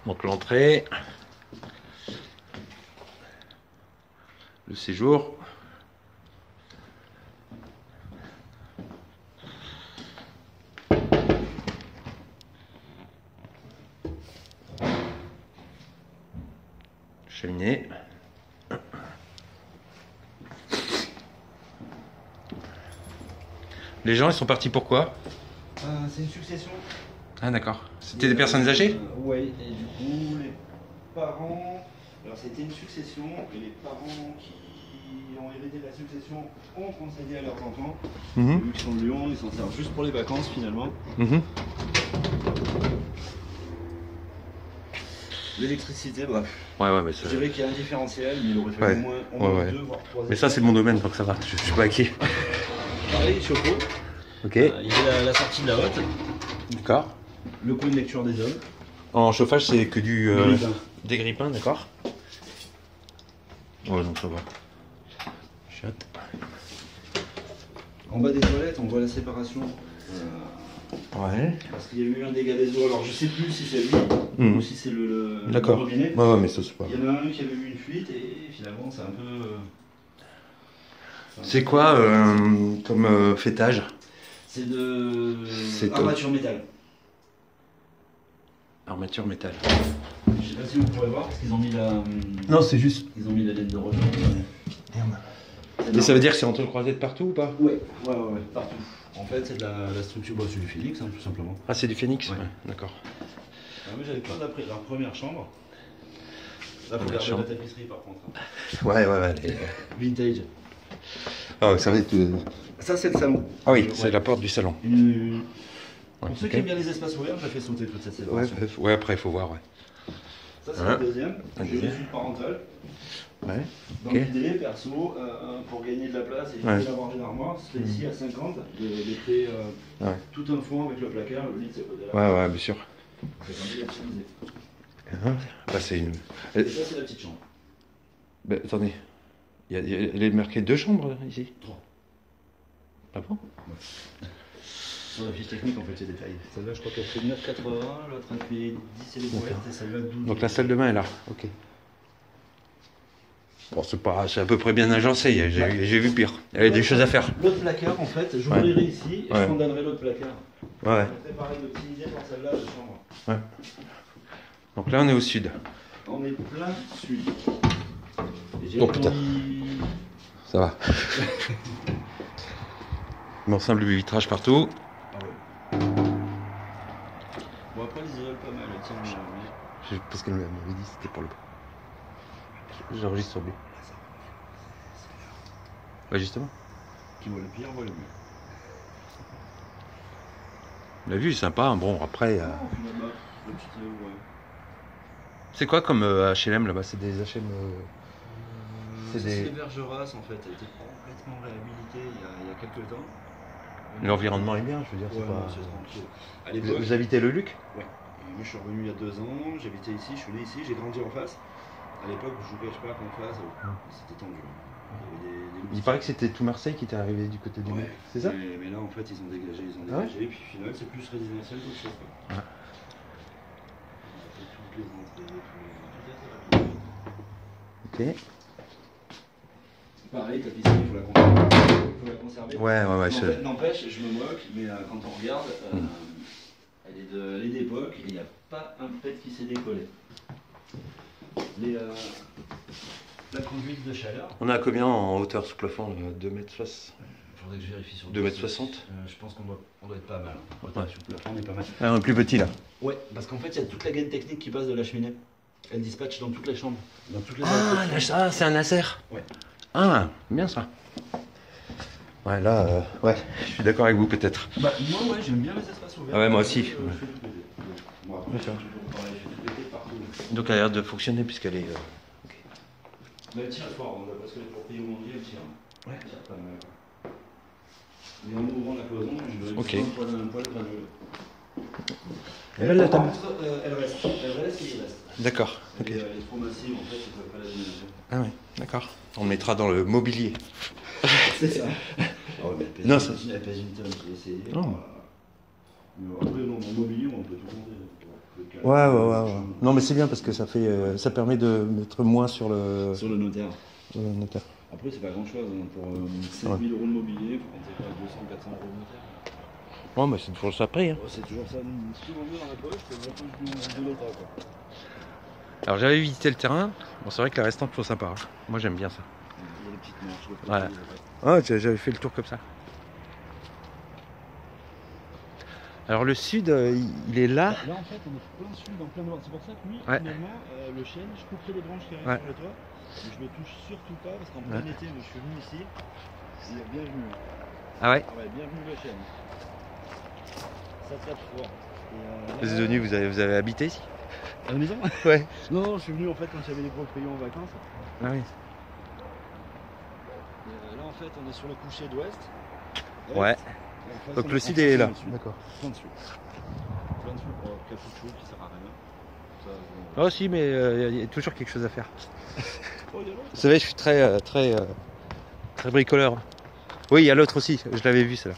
Donc l'entrée, le séjour. Cheminée. Les gens, ils sont partis pourquoi? C'est une succession. Ah d'accord. C'était des personnes âgées? Oui, et du coup, les parents... Alors c'était une succession, et les parents qui ont hérité la succession ont concédé à leurs enfants. Vu qu'ils sont de Lyon, ils s'en servent juste pour les vacances finalement. L'électricité, bref. Ouais, mais ça... Je dirais qu'il y a un différentiel, mais il aurait fallu au moins 2 voire 3 Mais ça c'est mon domaine, donc ça va, je suis pas inquiet. Pareil, chauffe-eau. Ok. Il y a la sortie de la hotte. D'accord. Le coin de lecture des hommes. En chauffage, c'est que du... Grippin. des grippins, d'accord. Ouais, donc ça va. Chiotte. En bas des toilettes, on voit la séparation. Ouais. Parce qu'il y a eu un dégât des eaux. Alors je sais plus si c'est lui ou si c'est le D'accord. robinet. Ouais, mais ça c'est pas... Il y en a un qui avait eu une fuite et finalement c'est un peu... C'est quoi comme fêtage? C'est de... C'est armature métal. Armature métal. Je sais pas si vous pourrez voir parce qu'ils ont mis la... Non, c'est juste... Ils ont mis la laine de roche. Merde. Et ça veut dire que c'est entrecroisé de partout ou pas? Ouais, partout. En fait, c'est de la structure, bah, c'est du Phoenix, tout simplement. Ah, c'est du phénix? Ouais. D'accord. Moi j'avais plein d'après la première chambre. Là, faut garder la tapisserie par contre. Ouais. Vintage. Ah, ça va être... Ça, c'est le salon. Ah oui, c'est la porte du salon. Pour ceux qui aiment bien les espaces ouverts, j'ai fait sauter toute cette séparation. Ouais, après il faut voir, ouais. Ça, c'est le deuxième. J'ai une suite parentale. Ouais. Dans l'idée, perso, pour gagner de la place et éviter d'avoir une armoire, c'est ici à 50, de créer tout un fond avec le placard, le lit de ce côté-là. Ouais, bien sûr. C'est comme ça d'optimiser. Bah, c'est une... Et ça, c'est la petite chambre. Bah, attendez. Il est marqué 2 chambres ici? 3. Ah bon? Sur la fiche technique, en fait, c'est détaillé. Celle-là, je crois qu'elle fait 9,80, l'autre elle fait 10 et les couvertes, et celle-là 12. Donc la salle de bain est là, ok. Bon, c'est à peu près bien agencé, j'ai vu pire. Il y avait des choses à faire. L'autre placard, en fait, j'ouvrirai ici et je condamnerai l'autre placard. Ouais. Je vais préparer d'optimiser dans celle-là de chambre. Ouais. Donc là, on est au sud. On est plein sud. Oh putain. Ça va. Bon, simple vitrage partout. Ah ouais. Bon, après, les isole pas mal, tiens, Parce qu'elle m'avait dit que c'était pour le... J'enregistre sur lui. Ouais, justement. Qui voit le pire, voit le mieux. La vue est sympa, bon, après... Là-bas, le petit C'est quoi comme HLM là-bas? C'est des HLM... c'est des Bergeras, en fait. Elle a été complètement réhabilitée il y a quelques temps. L'environnement est bien, je veux dire, c'est pas... c'est tranquille. À l'époque... Vous habitez le Luc? Ouais. Moi, je suis revenu il y a 2 ans, j'habitais ici, je suis né ici, j'ai grandi en face. À l'époque, je vous cache pas qu'en face, c'était tendu. Il y avait Il paraît que c'était tout Marseille qui était arrivé du côté du Luc, c'est ça? Mais là, en fait, ils ont dégagé, et puis finalement, c'est plus résidentiel qu'autre chose. Quoi. Ouais. Toutes les entrées, tout est Ok. pareil, tapisserie, il faut la conserver. Ouais. N'empêche, je me moque, mais quand on regarde, elle est d'époque et il n'y a pas un pet qui s'est décollé. La conduite de chaleur. On est à combien en hauteur sous plafond? 2 mètres 60? Il faudrait que je vérifie sur 2 mètres 60? Je pense qu'on doit être pas mal. Sous plafond, on est pas mal. Ah, on est plus petit là. Ouais, parce qu'en fait, il y a toute la gaine technique qui passe de la cheminée. Elle dispatche dans toutes les chambres. Dans toutes les Ah, c'est un laser. Ouais. Ah, bien ça. Ouais, là, je suis d'accord avec vous peut-être. Bah, moi, j'aime bien les espaces ouverts. Ah ouais, moi aussi. Je fais tout péter. Bon, après, je fais toujours pareil, je fais tout péter partout. Donc elle a l'air de fonctionner puisqu'elle est... Mais elle tire fort, parce que pour payer au monde, elle tire. Ouais. Elle tire pas mal. Et en ouvrant la cloison, je vais un poil granuleux. Elle reste et il reste. D'accord. Elle est trop massive, en fait, ils ne peuvent pas la déménager. Ah oui, d'accord. On le mettra dans le mobilier. C'est ça. Oh, mais elle pèse une tonne, j'ai essayé. Oh. Mais après, dans mon mobilier, on peut tout monter. peu de calme. Ouais. Non, mais c'est bien parce que ça fait, ça permet de mettre moins sur le notaire. notaire. Après, c'est pas grand chose. Hein. Pour 5 000 € de mobilier, il faut compter 200-400 € de notaire. Ouais, mais c'est toujours ça prix. Hein. Ouais, c'est toujours ça. Souvent mieux dans la poche que la poche de l'État. Alors j'avais visité le terrain. Bon, c'est vrai que la restante est sympa. Hein. Moi j'aime bien ça. Il y a des petites marches. Ouais. Ah, j'avais fait le tour comme ça. Alors le sud, il est là. Là en fait on est plein sud, en plein nord. C'est pour ça que lui, Ouais. finalement, le chêne, je couperai les branches qui restent Ouais. sur le toit. Mais je le touche surtout pas parce qu'en plein été, moi, je suis venu ici. Et bienvenue. Ah ouais. Ah ouais, bienvenue le chêne. Ça tape fort. Vous êtes venu, vous avez habité ici? À la maison? Ouais. Non, je suis venu en fait quand il y avait les proprios en vacances. Ah oui. Et là en fait on est sur le coucher d'ouest. Ouais. Donc le sud est là. D'accord. Plein de sud. Plein de sud pour capuchon qui sert à rien. Ça, Oh si, mais il y a toujours quelque chose à faire. Oh, il y a l'autre. Vous savez, je suis très bricoleur. Oui, il y a l'autre aussi. Je l'avais vu, celle-là.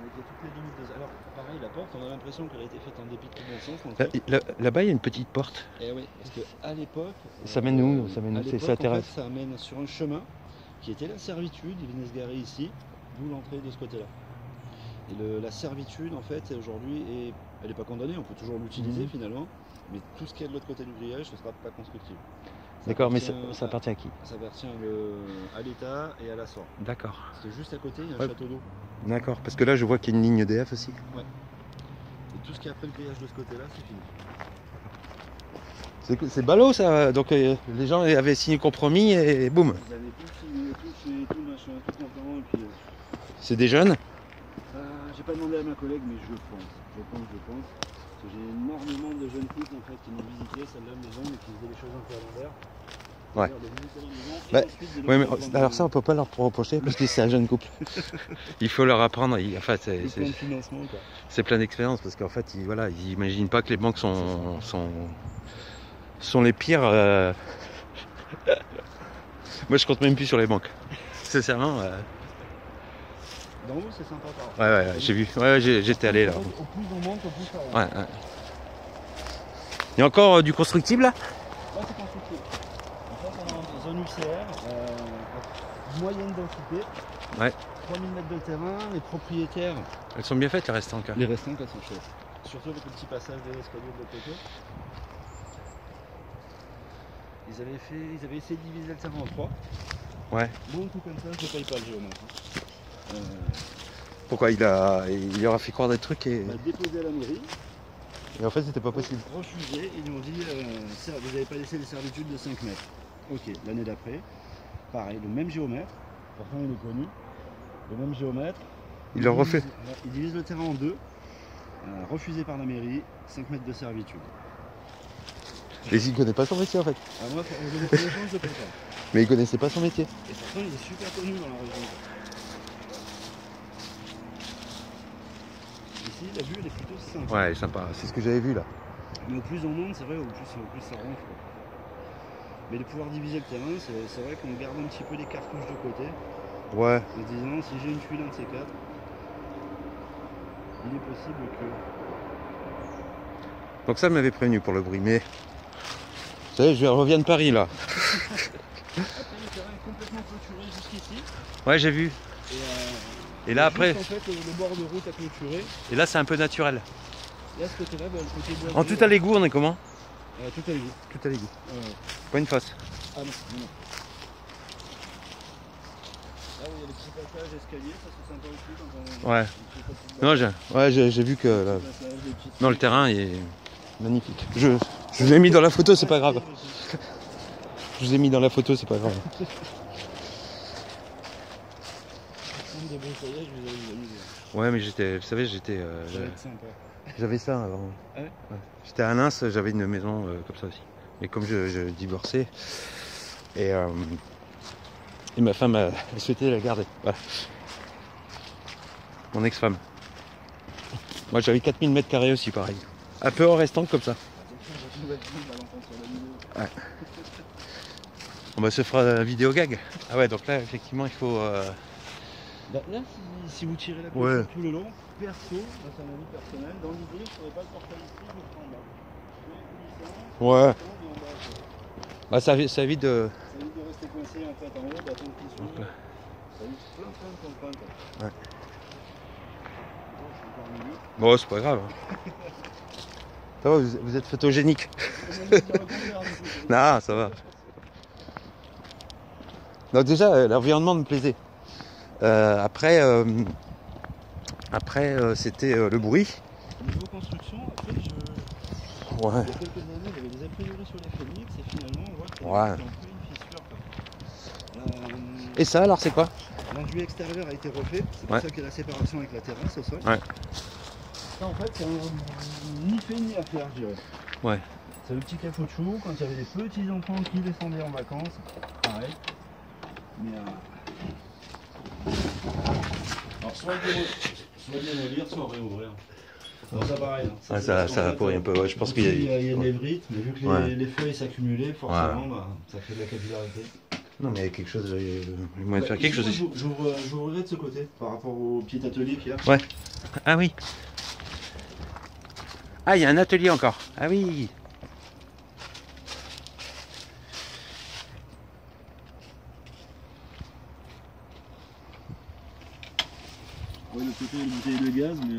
On était toutes les limites de... Alors pareil, la porte, on a l'impression qu'elle a été faite en dépit de tout bon sens. Là-bas, il y a une petite porte. Et oui, parce qu'à l'époque... Ça mène où? Ça mène où? À l'époque, Ça intéresse. en fait, ça mène sur un chemin qui était la servitude. Ils venaient se garer ici, d'où l'entrée de ce côté-là. Et la servitude, en fait, aujourd'hui, elle n'est pas condamnée, on peut toujours l'utiliser finalement, mais tout ce qu'il y a de l'autre côté du grillage, ce ne sera pas constructible. D'accord, mais ça appartient à qui? Ça appartient à l'État et à la SOR. D'accord. Parce que juste à côté, il y a un château d'eau. D'accord, parce que là, je vois qu'il y a une ligne EDF aussi. Ouais. Et tout ce qui est après le grillage de ce côté-là, c'est fini. C'est ballot ça, donc les gens avaient signé compromis et boum. Ils avaient tout signé, tout fait, tout machin, tout content, et puis... C'est des jeunes? J'ai pas demandé à ma collègue, mais je pense. Parce que j'ai énormément de jeunes couples en fait qui m'ont visité, celle-là maison, mais qui faisaient les choses un peu à l'envers. Ouais. De visiter la maison, et Bah, ensuite de ouais, leur mais vendre alors ça, on peut pas leur reprocher parce que c'est un jeune couple. Il faut leur apprendre. Enfin, le plan de financement, quoi. c'est plein d'expérience parce qu'en fait, ils imaginent pas que les banques sont les pires. Moi, je compte même plus sur les banques. Sincèrement. D'en haut, c'est sympa, par contre. Ouais, j'ai vu. Ouais, j'étais allé là. Au plus on monte, au plus ça rentre. Ouais. Il y a encore du constructible là? Là, c'est constructible. En fait, on est en zone UCR, moyenne densité. Ouais. 3000 mètres de terrain, les propriétaires. Elles sont bien faites les restantes quand même. Les restantes, elles sont chouettes. Surtout avec le petit passage de l'escalier de l'autre côté. Ils avaient essayé de diviser le terrain en 3. Ouais. Bon, tout comme ça, je ne paye pas le géomètre. Pourquoi il leur a fait croire des trucs et On a déposé à la mairie. en fait c'était pas possible. Refusé, ils nous ont dit vous n'avez pas laissé les servitudes de 5 mètres. Ok, l'année d'après, pareil, le même géomètre, pourtant il est connu, le même géomètre. Il leur refait. Il divise le terrain en deux, refusé par la mairie, 5 mètres de servitude. Mais il connaît pas son métier en fait. Moi, pour vous donner plus de chance, je peux pas. Mais il connaissait pas son métier. Et pourtant, il est super connu dans la région. Ici, la vue, elle est plutôt simple. Ouais, sympa. C'est ce que j'avais vu là. Mais au plus on monte, c'est vrai, au plus ça ronfle. Mais de pouvoir diviser le terrain, c'est vrai qu'on garde un petit peu les cartouches de côté. Ouais. En se disant, si j'ai une tuile, un de ces quatre, il est possible que... Donc ça m'avait prévenu pour le bruit, mais... Vous savez, je reviens de Paris là. Après, le terrain est complètement clôturé jusqu'ici. Ouais, j'ai vu. Et là après... Juste, en fait, le bord de route à clôturer. Et là c'est un peu naturel. Et à ce côté-là, le côté bois. En tout à l'égout, on est comment? Tout à l'égout. Tout à l'égout. Pas une fosse. Ah non, non. Là où il y a les petits passages escaliers, ça c'est sympa aussi quand on... Ouais. Non, j'ai vu que... Là... Non, le terrain est magnifique. Je vous ai mis dans la photo, c'est pas grave. Je vous ai mis dans la photo, c'est pas grave. Ouais, mais j'étais... Vous savez, j'étais... J'avais ça avant. Ah ouais? Ouais. J'étais à Nins, j'avais une maison comme ça aussi. Mais comme je divorçais, et ma femme elle souhaitait la garder. Voilà. Mon ex-femme. Moi j'avais 4000 m² aussi pareil. Un peu en restant comme ça. Ouais. On se fera un vidéo gag. Ah ouais, donc là effectivement il faut Là, si vous tirez la Ouais. tout le long, perso, là, c'est un avis personnel, dans l'idée, je ne pourrais pas le porter ici, je le prends en bas. Ouais. Bah ça évite de... Ça évite de rester coincé en fait en haut, d'attendre qu'il s'ouvre. Ouais. Ça évite plein de contraintes. Ouais. Bon, Bon, c'est pas grave. Ça va, vous êtes photogénique. Non, ça va. Donc déjà, l'environnement me plaisait. Après, c'était le bruit. Niveau construction, après, Ouais. il y a quelques années, il y avait des a priori sur les Phoenix et finalement, on voit qu'il y a un peu une fissure. Et ça, alors, c'est quoi? L'enduit extérieur a été refait, c'est pour ça qu'il y a la séparation avec la terrasse au sol. Ouais. Ça, en fait, c'est ni fait ni à faire, je dirais. Ouais. C'est le petit caoutchouc, quand il y avait des petits enfants qui descendaient en vacances, pareil. Mais alors, soit démolir, soit réouvrir. Alors, ça pareil. Ouais, ça va pourrir un peu. Ouais, je pense qu'il y a... Il y a des brites, mais vu que les feuilles s'accumulaient, forcément, ça fait de la capillarité. Non, mais il y a quelque chose... Il moyen de faire quelque chose ici. J'ouvrirai de ce côté, par rapport au petit atelier qu'il y a. Ouais. Ah oui. Ah, il y a un atelier encore. Ah oui. Oui, le côté une bouteille de gaz, mais...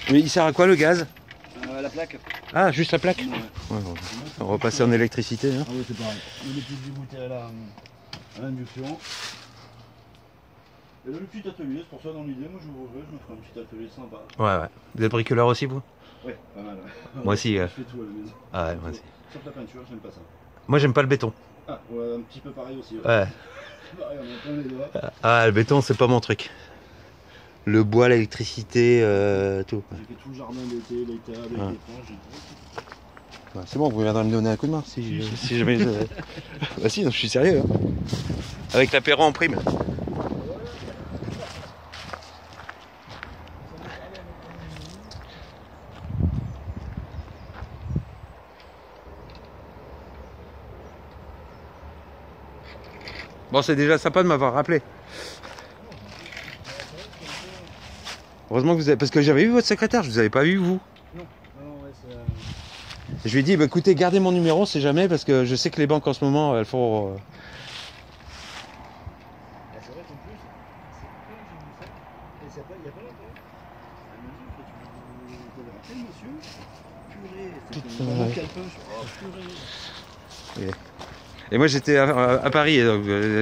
Mais il sert à quoi le gaz? La plaque. Ah, juste la plaque? Ouais. Ouais, on va passer en électricité. Hein. Ah oui, c'est pareil. Les petites bouteilles à l'induction. Et là, le petit atelier, c'est pour ça dans l'idée, moi je me ferai un petit atelier sympa. Ouais. Vous êtes bricoleur aussi, vous? Ouais, pas mal. Ouais. Moi aussi. Je fais tout à la maison. Ah ouais, moi aussi. Sauf la peinture, j'aime pas ça. Moi, j'aime pas le béton. Ah, ouais, un petit peu pareil aussi. Ouais. Pareil, on a plein les doigts. Ah, le béton, c'est pas mon truc. Le bois, l'électricité, tout. J'ai fait tout le jardin d'été, les tables, les éponges. Ouais, c'est bon, vous viendrez me donner un coup de main si jamais. Bah si, non, je suis sérieux. Hein. Avec l'apéro en prime. Bon, c'est déjà sympa de m'avoir rappelé. Heureusement que vous avez... Parce que j'avais vu votre secrétaire, je vous avais pas vu vous. Non, ouais, c'est... Je lui ai dit, bah, écoutez, gardez mon numéro, c'est jamais, parce que je sais que les banques en ce moment, elles font... C'est vrai qu'en plus, c'est quand j'ai vu ça, et il y a pas longtemps, elle m'a dit que vous avez rappelé monsieur, purée, c'était un gros calepin, je suis oh purée. Et moi j'étais à Paris, et donc je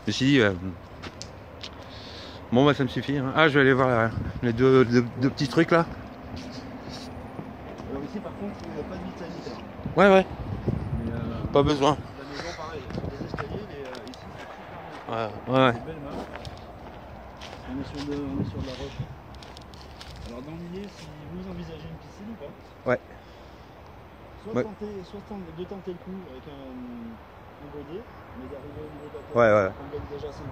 me suis dit, bon bah ça me suffit. Hein. Ah, je vais aller voir les deux petits trucs là. Alors ici par contre, il n'y a pas de vide sanitaire. Ouais. Mais, Pas besoin. La maison pareil, les escaliers, ici c'est super bien. Ouais. C'est une belle marche. On est sur de la roche. Alors dans l'idée, si vous envisagez une piscine ou pas? Ouais. Soit de tenter le coup avec un body, mais d'arriver au niveau de la tête, Ouais. on gagne déjà 50.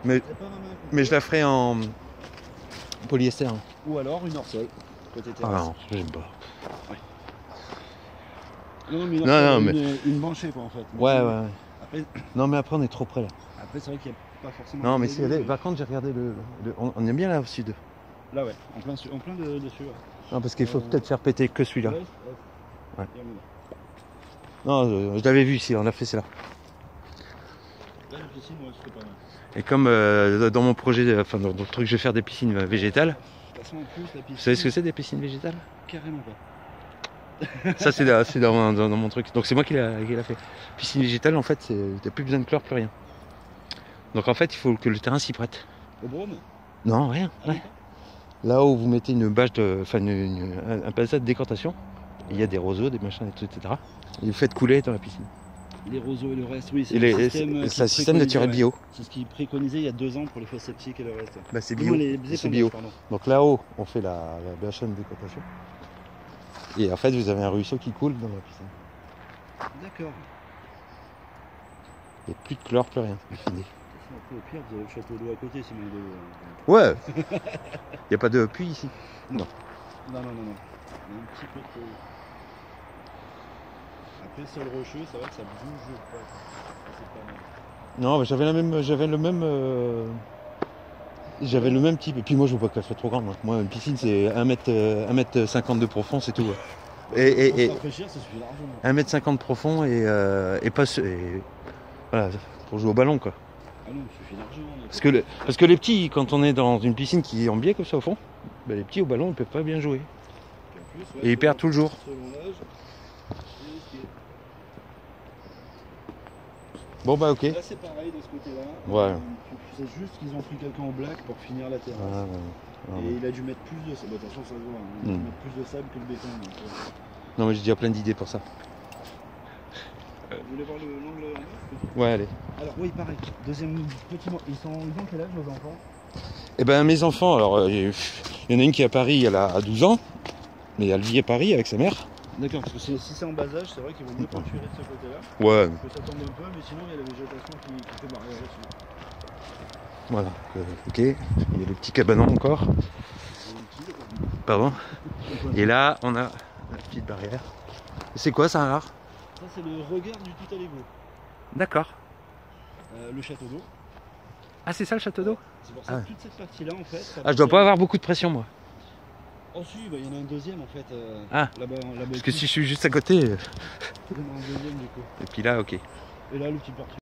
Mais vu que là, Mais je la ferai en polyester. Hein. ou alors une hors-sol, côté Ah terrasse. non, j'aime pas. Ouais. Non, mais une banchée quoi en fait. Ouais. Après, Non mais après on est trop près là. c'est vrai qu'il n'y a pas forcément... Non mais par contre j'ai regardé on est bien là au sud. Là ouais, en plein dessus. Ouais. Non parce qu'il faut peut-être faire péter que celui-là. Ouais. Non, je l'avais vu ici, on l'a fait, c'est là. Là, la piscine, ouais, c'était pas mal. Et comme dans mon projet, enfin dans le truc, je vais faire des piscines végétales. De toute façon, en plus, la piscine... Vous savez ce que c'est des piscines végétales? Carrément pas. Ça c'est dans mon truc. Donc c'est moi qui l'a fait. Piscine végétale, en fait, t'as plus besoin de chlore, plus rien. Donc en fait, il faut que le terrain s'y prête. Au Brôme? Non, rien. Ouais. Là où vous mettez une bâche un passage de décantation, il y a des roseaux, des machins, etc. Et vous faites couler dans la piscine. Les roseaux et le reste, oui, c'est un système naturel bio. C'est ce qu'ils préconisaient il y a 2 ans pour les fosses sceptiques et le reste. Bah, c'est bio. C'est bio. Pardon. Donc là-haut, on fait la bâche de décantation. Et en fait, vous avez un ruisseau qui coule dans la piscine. D'accord. Il n'y a plus de chlore, plus rien. C'est fini. Après, au pire, vous avez le château d'eau à côté, c'est mal de l'eau. Ouais. Il n'y a pas de puits ici. Non. Il y a un petit peu de... Après, sol rocheux, c'est vrai que ça bouge pas. C'est pas mal. Non, j'avais j'avais le même type. Et puis moi, je veux pas qu'elle soit trop grande. Moi, une piscine, c'est 1m50 de profond, c'est tout. Et Pour rafraîchir, ça suffit largement. 1m50 profond et pas... voilà, pour jouer au ballon, quoi. Ah non, ça suffit largement. Parce que les petits, quand on est dans une piscine qui est en biais comme ça au fond, ben, les petits au ballon, ils peuvent pas bien jouer. Et ils perdent tout le jour. Selon l'âge, c'est risqué. Bon bah ok. Là c'est pareil de ce côté-là. Ouais. C'est juste qu'ils ont pris quelqu'un en black pour finir la terrasse. Et il a dû mettre plus de sable. De toute façon ça se voit. Il a dû mettre plus de sable que le béton. Donc, non mais j'ai déjà plein d'idées pour ça. Vous voulez voir l'angle en Ouais allez. Alors oui pareil. Deuxième petit mot. Ils ont quel âge nos enfants? Eh ben mes enfants, alors il y en a une qui est à Paris, elle a 12 ans, mais elle vit à Paris avec sa mère. D'accord, parce que si c'est en bas âge, c'est vrai qu'il vaut mieux peinturer de ce côté-là. Ouais. Parce que ça tombe un peu, mais sinon il y a la végétation qui fait barrière dessus. Voilà, ok. Il y a le petit cabanon encore. Pardon. Et là, on a la petite barrière. C'est quoi ça alors? Ça c'est le regard du tout à l'égo. D'accord. Le château d'eau. Ah c'est ça le château d'eau? C'est pour ça que toute cette partie-là en fait. Ah je dois pas avoir beaucoup de pression moi. Oh si, il y en a un deuxième en fait. Ah là-bas. Parce que si je suis juste à côté. Il y en a un deuxième du coup. Et puis là ok. Et là le petit parti.